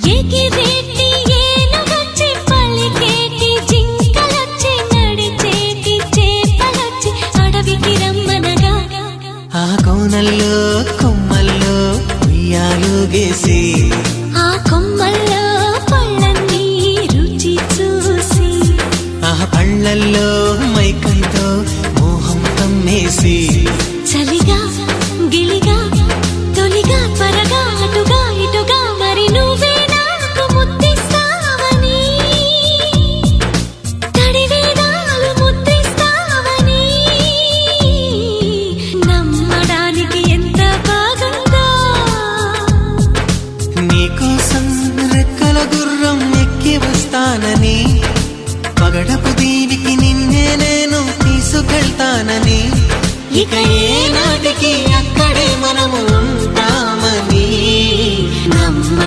ఎగిరేటి ఏనుగొచ్చి పలికేటి జింకలొచ్చి నడిచేటి చేపలొచ్చి అడవికి రమ్మనగా ఆ కోనల్లో కొమ్మల్లో ఉయ్యాలుగేసి ఆ కొమ్మల్లో పళ్ళన్నీ రుచి చూసి ఆ పళ్ళల్లో మైకంతో మోహం కమ్మేసి చలిగా గిలిగా తొలిగా త్వరగా అటుగా ఇటుగా మరి నువ్వే నాకు ముద్దిస్తావని తడివేదాలు ముద్దిస్తావని నమ్మడానికి ఎంత బాగుందో నీకోసం రెక్కల గుర్రం ఎక్కి వస్తానని పగడపు దీవికి నిన్నే నేను తీసుకెళ్తానని ఇక ఏ నాటికి